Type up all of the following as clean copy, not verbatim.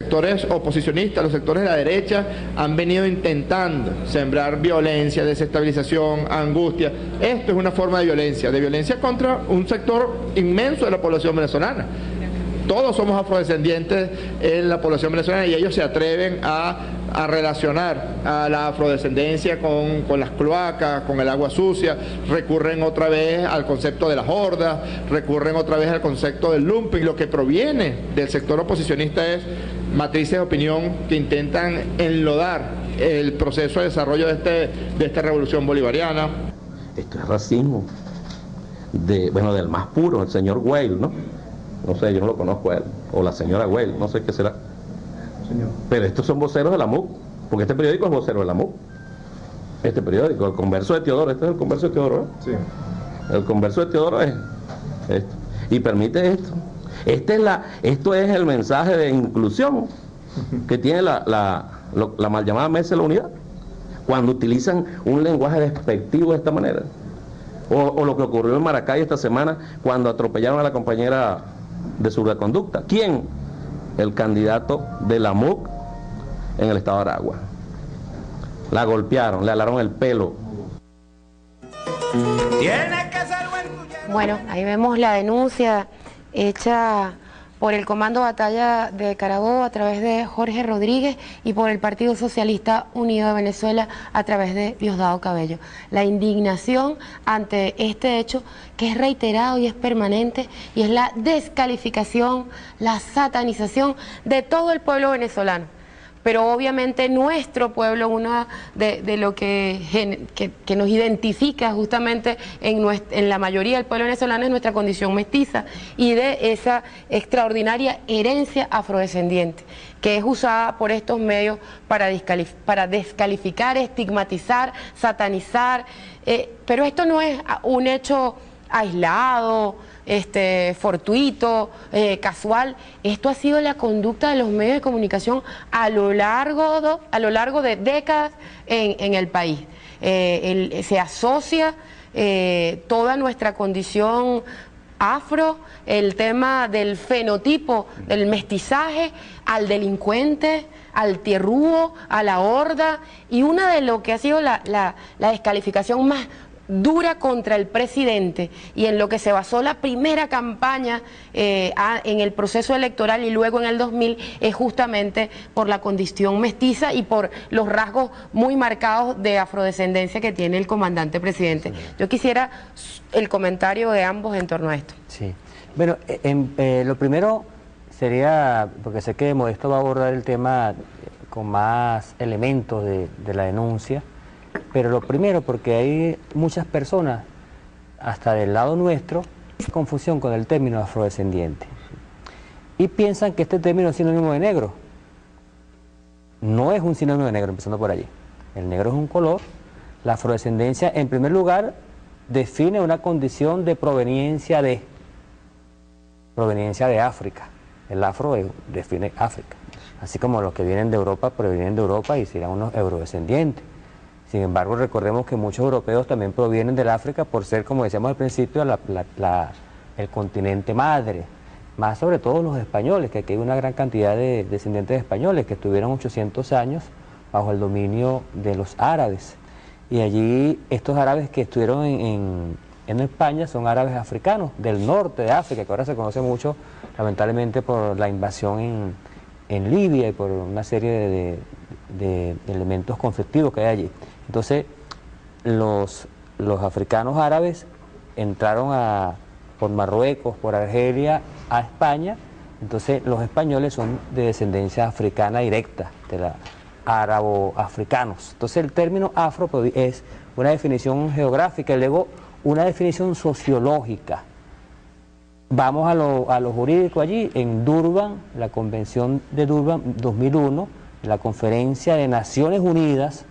Sectores oposicionistas, los sectores de la derecha han venido intentando sembrar violencia, desestabilización, angustia. Esto es una forma de violencia contra un sector inmenso de la población venezolana. Todos somos afrodescendientes en la población venezolana y ellos se atreven a relacionar a la afrodescendencia con las cloacas, con el agua sucia, recurren otra vez al concepto de las hordas, recurren otra vez al concepto del lumping. Lo que proviene del sector oposicionista es matrices de opinión que intentan enlodar el proceso de desarrollo de esta revolución bolivariana. Esto es racismo, del más puro, el señor Weil, ¿no? No sé, yo no lo conozco a él, o la señora Weil, no sé qué será. Señor. Pero estos son voceros de la MUC, porque este periódico es vocero de la MUC. Este periódico, el Converso de Teodoro, este es el Converso de Teodoro, ¿eh? Sí. El Converso de Teodoro es esto, y permite esto. Esto es el mensaje de inclusión que tiene la mal llamada Mesa de la Unidad, cuando utilizan un lenguaje despectivo de esta manera. O lo que ocurrió en Maracay esta semana, cuando atropellaron a la compañera de su conducta. ¿Quién? El candidato de la MUC en el estado de Aragua. La golpearon, le alaron el pelo. Bueno, ahí vemos la denuncia hecha por el Comando Batalla de Carabobo a través de Jorge Rodríguez y por el Partido Socialista Unido de Venezuela a través de Diosdado Cabello. La indignación ante este hecho que es reiterado y es permanente, y es la descalificación, la satanización de todo el pueblo venezolano. Pero obviamente nuestro pueblo, uno de lo que nos identifica justamente en la mayoría del pueblo venezolano, es nuestra condición mestiza y de esa extraordinaria herencia afrodescendiente que es usada por estos medios para descalificar, estigmatizar, satanizar. Pero esto no es un hecho aislado, fortuito, casual. Esto ha sido la conducta de los medios de comunicación a lo largo de décadas en el país. Se asocia toda nuestra condición afro, el tema del fenotipo, del mestizaje, al delincuente, al tierrúo, a la horda, y una de lo que ha sido la descalificación más dura contra el presidente, y en lo que se basó la primera campaña en el proceso electoral y luego en el 2000, es justamente por la condición mestiza y por los rasgos muy marcados de afrodescendencia que tiene el comandante presidente. Sí. Yo quisiera el comentario de ambos en torno a esto. Sí, bueno, lo primero sería, porque sé que Modesto va a abordar el tema con más elementos de la denuncia, pero lo primero, porque hay muchas personas, hasta del lado nuestro, confusión con el término afrodescendiente, y piensan que este término es sinónimo de negro. No es un sinónimo de negro, empezando por allí. El negro es un color. La afrodescendencia, en primer lugar, define una condición de proveniencia de África. El afro define África, así como los que vienen de Europa provienen de Europa y serán unos eurodescendientes. Sin embargo, recordemos que muchos europeos también provienen del África por ser, como decíamos al principio, el continente madre, más sobre todo los españoles, que aquí hay una gran cantidad de descendientes de españoles que estuvieron 800 años bajo el dominio de los árabes. Y allí estos árabes que estuvieron en España son árabes africanos, del norte de África, que ahora se conoce mucho, lamentablemente, por la invasión en Libia y por una serie de elementos conflictivos que hay allí. Entonces, los africanos árabes entraron por Marruecos, por Argelia, a España. Entonces, los españoles son de descendencia africana directa, de la árabo-africanos. Entonces, el término afro es una definición geográfica y luego una definición sociológica. Vamos a lo jurídico allí, en Durban, la Convención de Durban 2001, la Conferencia de Naciones Unidas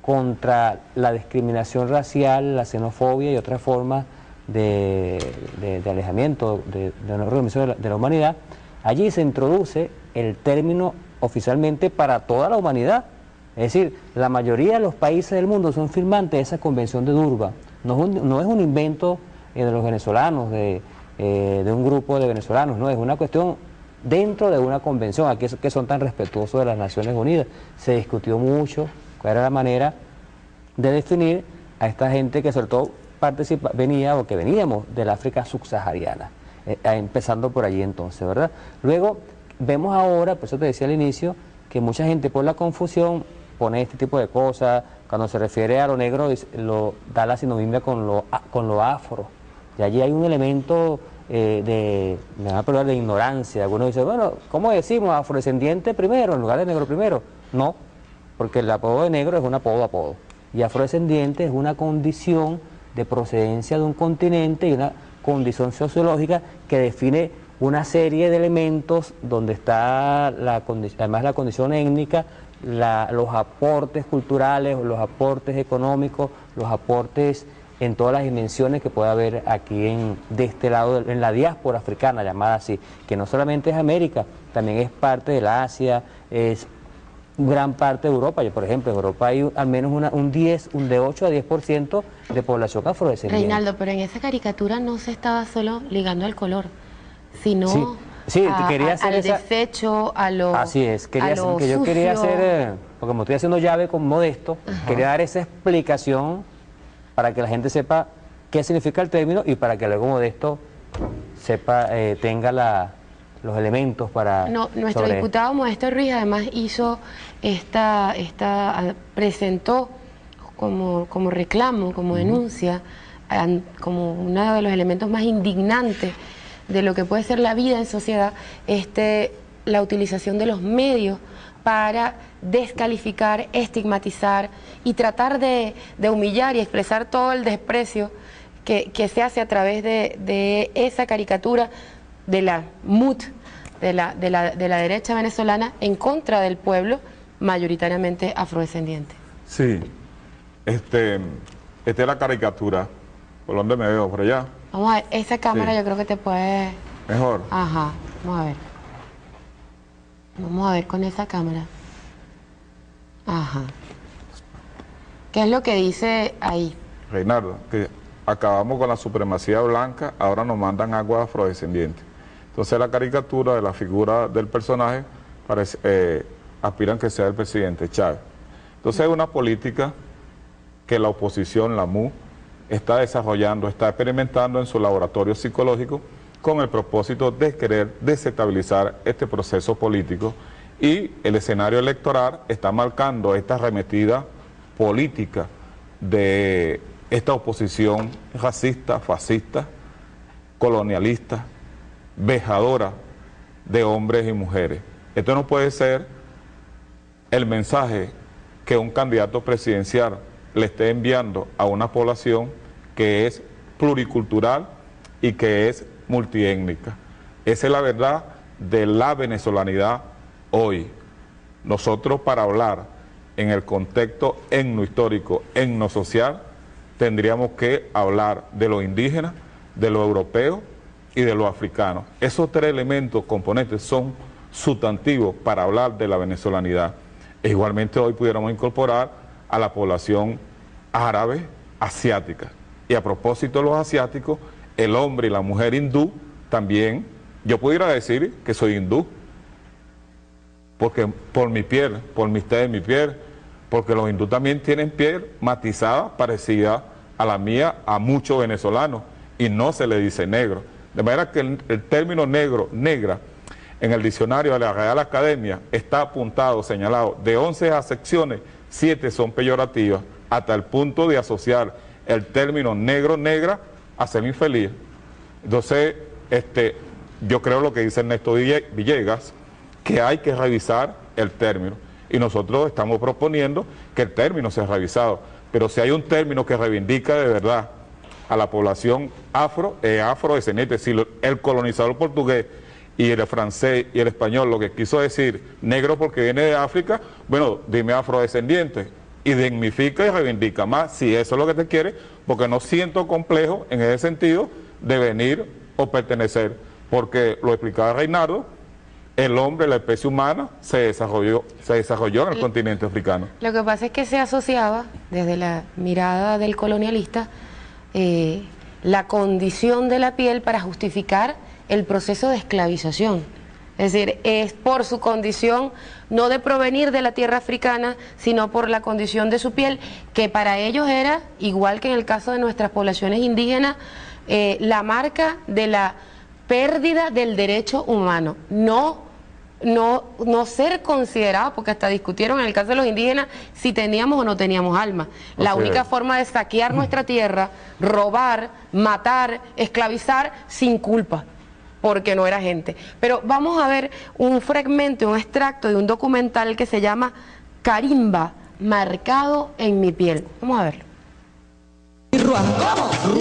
contra la discriminación racial, la xenofobia y otras formas de alejamiento de la organización de la humanidad. Allí se introduce el término oficialmente para toda la humanidad. Es decir, la mayoría de los países del mundo son firmantes de esa Convención de Durban. No es un invento de los venezolanos, de un grupo de venezolanos, no, es una cuestión dentro de una convención, aquí que son tan respetuosos de las Naciones Unidas. Se discutió mucho cuál era la manera de definir a esta gente que sobre todo venía o que veníamos del África subsahariana, empezando por allí entonces, ¿verdad? Luego vemos ahora, por eso te decía al inicio, que mucha gente por la confusión pone este tipo de cosas, cuando se refiere a lo negro da la sinonimia con lo afro, y allí hay un elemento me van a perdonar, de ignorancia. Algunos dicen, bueno, ¿cómo decimos afrodescendiente primero en lugar de negro primero? No, porque el apodo de negro es un apodo, y afrodescendiente es una condición de procedencia de un continente y una condición sociológica que define una serie de elementos donde está además la condición étnica, los aportes culturales, los aportes económicos, los aportes en todas las dimensiones que puede haber aquí de este lado, en la diáspora africana, llamada así, que no solamente es América, también es parte de la Asia, es gran parte de Europa. Por ejemplo, en Europa hay al menos un de 8 a 10% de población afrodescendiente. Reinaldo, pero en esa caricatura no se estaba solo ligando al color, sino quería hacer al desecho, a lo Así es, yo quería hacer, porque como estoy haciendo llave con Modesto, quería dar esa explicación para que la gente sepa qué significa el término y para que luego Modesto sepa, tenga los elementos para... Nuestro diputado Modesto Ruiz además hizo presentó como reclamo, como denuncia, como uno de los elementos más indignantes de lo que puede ser la vida en sociedad, la utilización de los medios para descalificar, estigmatizar y tratar de humillar y expresar todo el desprecio que se hace a través de esa caricatura de la MUT, de la derecha venezolana, en contra del pueblo mayoritariamente afrodescendiente. Sí, esta es la caricatura. ¿Por dónde me veo? ¿Por allá? Vamos a ver, esa cámara yo creo que te puede... Mejor. Ajá, vamos a ver. Vamos a ver con esa cámara. Ajá. ¿Qué es lo que dice ahí? Reinaldo, que acabamos con la supremacía blanca, ahora nos mandan agua afrodescendiente. Entonces la caricatura de la figura del personaje aspiran que sea el presidente Chávez. Entonces es una política que la oposición, la MU, está desarrollando, está experimentando en su laboratorio psicológico con el propósito de querer desestabilizar este proceso político, y el escenario electoral está marcando esta arremetida política de esta oposición racista, fascista, colonialista, vejadora de hombres y mujeres. Esto no puede ser el mensaje que un candidato presidencial le esté enviando a una población que es pluricultural y que es multiétnica. Esa es la verdad de la venezolanidad hoy. Nosotros, para hablar en el contexto etnohistórico, etnosocial, tendríamos que hablar de lo indígena, de lo europeo y de lo africano. Esos tres elementos, componentes, son sustantivos para hablar de la venezolanidad. E igualmente hoy pudiéramos incorporar a la población árabe, asiática. Y a propósito de los asiáticos, el hombre y la mujer hindú también, yo pudiera decir que soy hindú, porque por mi piel, por mi tez de mi piel, porque los hindúes también tienen piel matizada, parecida a la mía, a muchos venezolanos, y no se le dice negro. De manera que el término negro, negra, en el diccionario de la Real Academia está apuntado, señalado, de 11 acepciones, 7 son peyorativas, hasta el punto de asociar el término negro, negra, a ser infeliz. Entonces, yo creo lo que dice Ernesto Villegas, que hay que revisar el término, y nosotros estamos proponiendo que el término sea revisado, pero si hay un término que reivindica de verdad a la población afrodescendiente, si el colonizador portugués y el francés y el español lo que quiso decir negro porque viene de África, bueno, dime afrodescendiente, y dignifica y reivindica más, si eso es lo que te quiere, porque no siento complejo en ese sentido de venir o pertenecer, porque lo explicaba Reinaldo, el hombre, la especie humana, se desarrolló en el continente africano. Lo que pasa es que se asociaba, desde la mirada del colonialista, la condición de la piel para justificar el proceso de esclavización. Es decir, es por su condición no de provenir de la tierra africana, sino por la condición de su piel, que para ellos era, igual que en el caso de nuestras poblaciones indígenas, la marca de la pérdida del derecho humano, no ser considerado, porque hasta discutieron en el caso de los indígenas si teníamos o no teníamos alma. La única forma de saquear nuestra tierra, robar, matar, esclavizar sin culpa, porque no era gente. Pero vamos a ver un fragmento, un extracto de un documental que se llama Carimba, marcado en mi piel. Vamos a verlo.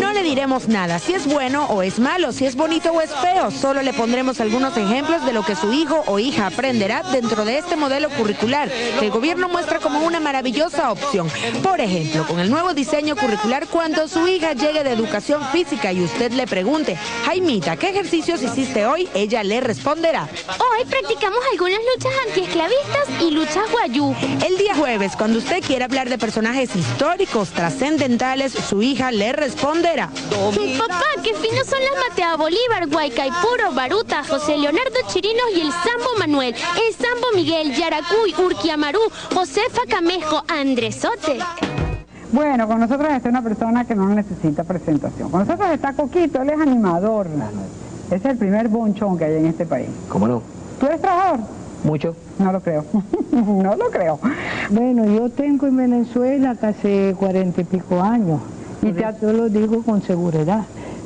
No le diremos nada, si es bueno o es malo, si es bonito o es feo, solo le pondremos algunos ejemplos de lo que su hijo o hija aprenderá dentro de este modelo curricular, que el gobierno muestra como una maravillosa opción. Por ejemplo, con el nuevo diseño curricular, cuando su hija llegue de educación física y usted le pregunte, Jaimita, ¿qué ejercicios hiciste hoy?, ella le responderá: hoy practicamos algunas luchas antiesclavistas y luchas guayú. El día jueves, cuando usted quiera hablar de personajes históricos, trascendentales, su hija le responderá: papá, qué finos son las Matea Bolívar, Guaycaipuro, Baruta, José Leonardo Chirinos y el Sambo Manuel, el Sambo Miguel, Yaracuy, Urquiamarú, Josefa Camejo, Andresote. Bueno, con nosotros está una persona que no necesita presentación. Con nosotros está Coquito, él es animador. Es el primer bonchón que hay en este país. ¿Cómo no? ¿Tú eres trabajador? Mucho. No lo creo. No lo creo. Bueno, yo tengo en Venezuela casi 40 y pico años. Y yo lo digo con seguridad.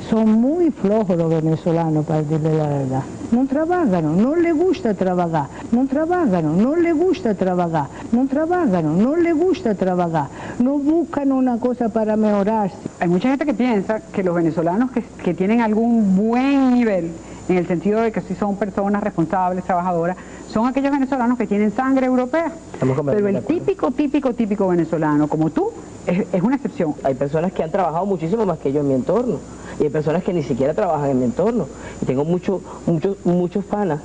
Son muy flojos los venezolanos, para decirle la verdad. No trabajan, no les gusta trabajar. No trabajan, no les gusta trabajar. No trabajan, no les gusta trabajar. No buscan una cosa para mejorarse. Hay mucha gente que piensa que los venezolanos que tienen algún buen nivel, en el sentido de que sí son personas responsables, trabajadoras, son aquellos venezolanos que tienen sangre europea. Pero el típico venezolano, como tú, es una excepción. Hay personas que han trabajado muchísimo más que yo en mi entorno. Y hay personas que ni siquiera trabajan en mi entorno. Y tengo muchos panas,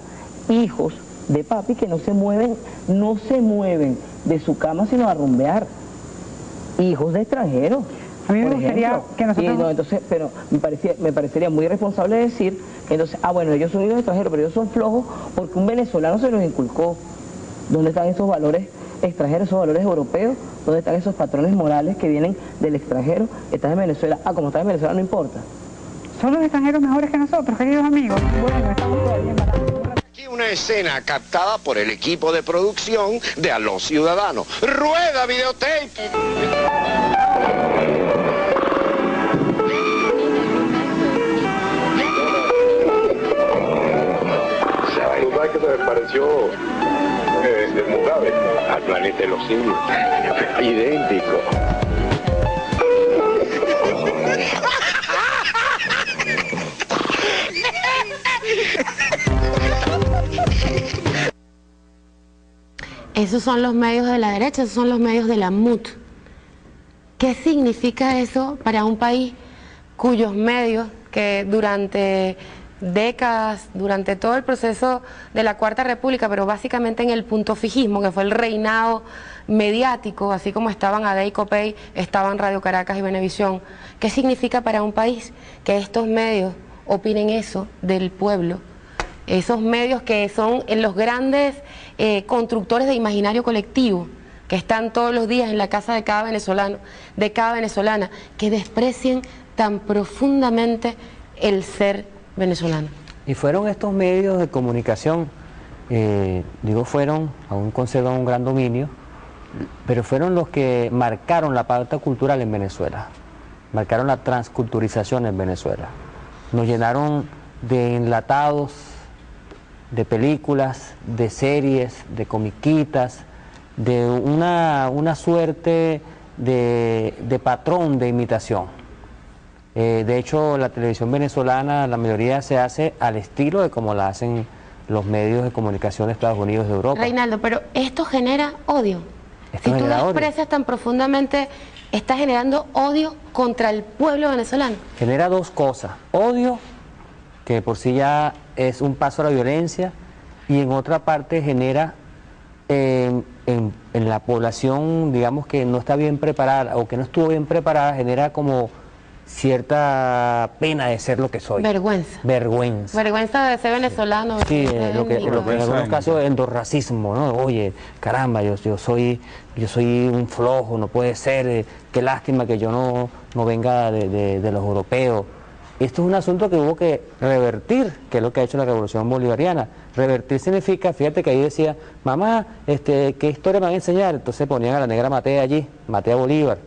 hijos de papi, que no se mueven de su cama sino a rumbear. Hijos de extranjeros. A mí me gustaría que nosotros... No, entonces, pero me parecería muy irresponsable decir, entonces, bueno, ellos son hijos de extranjeros, pero ellos son flojos porque un venezolano se los inculcó. ¿Dónde están esos valores extranjeros, esos valores europeos? ¿Dónde están esos patrones morales que vienen del extranjero? Estás en Venezuela. Como estás en Venezuela no importa. Son los extranjeros mejores que nosotros, queridos amigos. Bueno, estamos todavía embarazados. Aquí una escena captada por el equipo de producción de A los Ciudadanos. ¡Rueda videotape! Que se me pareció Mugabe al planeta de los simios, idéntico. Esos son los medios de la derecha, esos son los medios de la MUT. ¿Qué significa eso para un país cuyos medios, que durante décadas, durante todo el proceso de la Cuarta República, pero básicamente en el punto fijismo, que fue el reinado mediático, así como estaban AD y COPEI, estaban Radio Caracas y Venevisión? ¿Qué significa para un país que estos medios opinen eso del pueblo? Esos medios que son los grandes constructores de imaginario colectivo, que están todos los días en la casa de cada venezolano, de cada venezolana, que desprecien tan profundamente el ser venezolano. Y fueron estos medios de comunicación, aún conservan un gran dominio, pero fueron los que marcaron la pauta cultural en Venezuela, marcaron la transculturización en Venezuela. Nos llenaron de enlatados, de películas, de series, de comiquitas, de una suerte de patrón de imitación. De hecho, la televisión venezolana, la mayoría se hace al estilo de como la hacen los medios de comunicación de Estados Unidos, de Europa. Reinaldo, pero esto genera odio. Si tú lo expresas tan profundamente, estás generando odio contra el pueblo venezolano. Genera dos cosas: odio, que por sí ya es un paso a la violencia, y en otra parte genera en la población, digamos, que no está bien preparada o que no estuvo bien preparada, genera como cierta pena de ser lo que soy. Vergüenza. Vergüenza. Vergüenza de ser venezolano. Sí, lo que en algunos casos endorracismo, ¿no? Oye, caramba, yo soy un flojo, no puede ser, qué lástima que yo no venga de los europeos. Esto es un asunto que hubo que revertir, que es lo que ha hecho la Revolución Bolivariana. Revertir significa, fíjate que ahí decía, mamá, ¿qué historia me van a enseñar? Entonces ponían a la negra Matea allí, Matea Bolívar.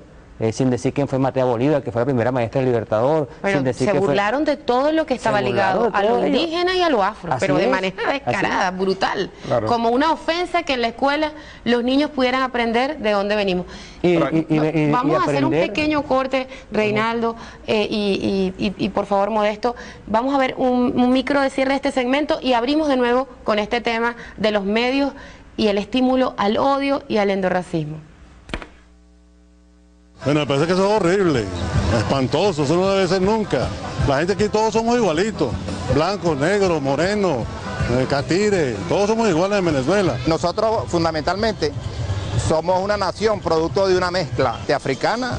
Sin decir quién fue Matea Bolívar, que fue la primera maestra del Libertador. Pero sin decir se burlaron de todo lo que estaba ligado a lo indígena y a lo afro, pero de manera descarada, brutal. Claro. Como una ofensa que en la escuela los niños pudieran aprender de dónde venimos. Vamos a hacer un pequeño corte, Reinaldo, y por favor, Modesto, vamos a ver un micro de cierre de este segmento y abrimos de nuevo con este tema de los medios y el estímulo al odio y al endorracismo. Bueno, me parece que eso es horrible, espantoso, eso no debe ser nunca. La gente aquí todos somos igualitos, blancos, negros, morenos, catires, todos somos iguales en Venezuela. Nosotros fundamentalmente somos una nación producto de una mezcla de africana,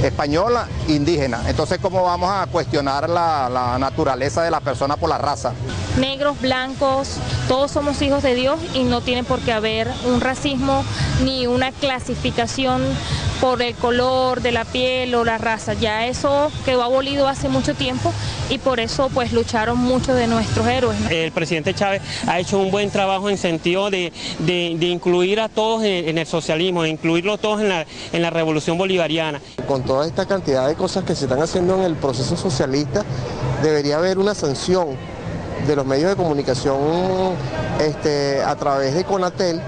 española, indígena. Entonces, ¿cómo vamos a cuestionar la naturaleza de la persona por la raza? Negros, blancos, todos somos hijos de Dios y no tiene por qué haber un racismo ni una clasificación por el color de la piel o la raza. Ya eso quedó abolido hace mucho tiempo y por eso pues lucharon muchos de nuestros héroes, ¿no? El presidente Chávez ha hecho un buen trabajo en sentido de incluir a todos en el socialismo, de incluirlos todos en la revolución bolivariana. Con toda esta cantidad de cosas que se están haciendo en el proceso socialista, debería haber una sanción de los medios de comunicación a través de Conatel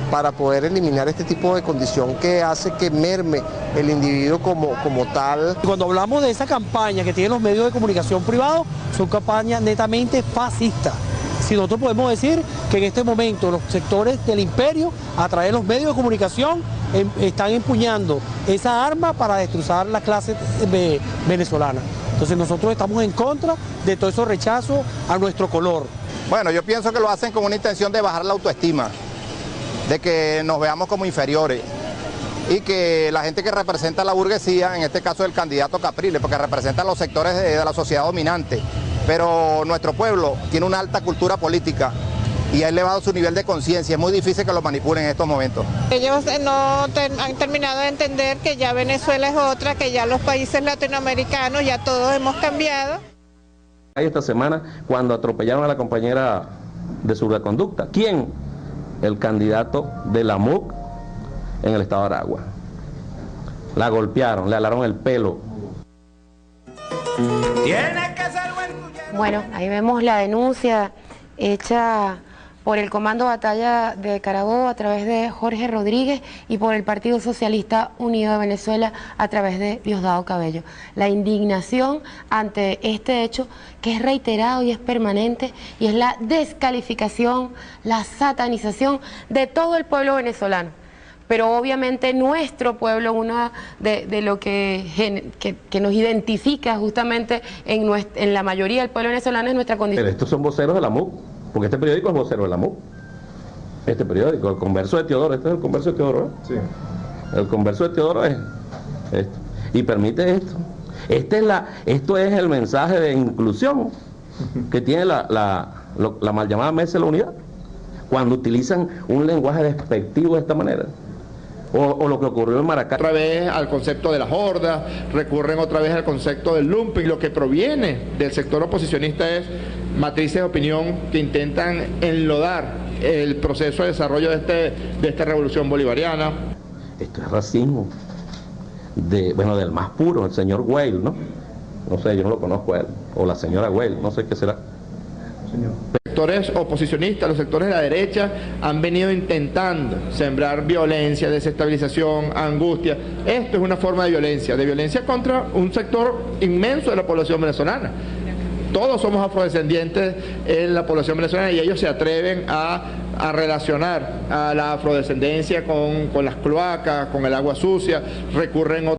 para poder eliminar este tipo de condición que hace que merme el individuo como tal. Cuando hablamos de esa campaña que tienen los medios de comunicación privados, son campañas netamente fascistas. Si nosotros podemos decir que en este momento los sectores del imperio, a través de los medios de comunicación, están empuñando esa arma para destrozar la clase venezolana. Entonces nosotros estamos en contra de todo ese rechazo a nuestro color. Bueno, yo pienso que lo hacen con una intención de bajar la autoestima, de que nos veamos como inferiores y que la gente que representa a la burguesía, en este caso el candidato Capriles, porque representa a los sectores de la sociedad dominante, pero nuestro pueblo tiene una alta cultura política y ha elevado su nivel de conciencia, es muy difícil que lo manipulen en estos momentos. Ellos no han terminado de entender que ya Venezuela es otra, que ya los países latinoamericanos, ya todos hemos cambiado. Esta semana, cuando atropellaron a la compañera de salvoconducto, ¿quién? El candidato de la MUC en el estado de Aragua. La golpearon, le alaron el pelo. Bueno, ahí vemos la denuncia hecha por el Comando Batalla de Carabobo a través de Jorge Rodríguez y por el Partido Socialista Unido de Venezuela a través de Diosdado Cabello. La indignación ante este hecho que es reiterado y es permanente y es la descalificación, la satanización de todo el pueblo venezolano. Pero obviamente nuestro pueblo, uno de lo que nos identifica justamente en la mayoría del pueblo venezolano es nuestra condición. Pero estos son voceros de la MUC. Porque este periódico es vocero de la MUC. Este periódico, el Converso de Teodoro, este es el Converso de Teodoro, ¿eh? Sí. El Converso de Teodoro es esto. Y permite esto. Esto es el mensaje de inclusión que tiene la mal llamada Mesa de la Unidad. Cuando utilizan un lenguaje despectivo de esta manera. O lo que ocurrió en Maracay. Otra vez al concepto de las hordas, recurren otra vez al concepto del lumping. Lo que proviene del sector oposicionista es matrices de opinión que intentan enlodar el proceso de desarrollo de esta revolución bolivariana. Esto es racismo, del más puro, el señor Weil, ¿no? No sé, yo no lo conozco a él, o la señora Weil, no sé qué será. Señor. Sectores oposicionistas, los sectores de la derecha han venido intentando sembrar violencia, desestabilización, angustia. Esto es una forma de violencia contra un sector inmenso de la población venezolana. Todos somos afrodescendientes en la población venezolana y ellos se atreven a relacionar a la afrodescendencia con las cloacas, con el agua sucia, recurren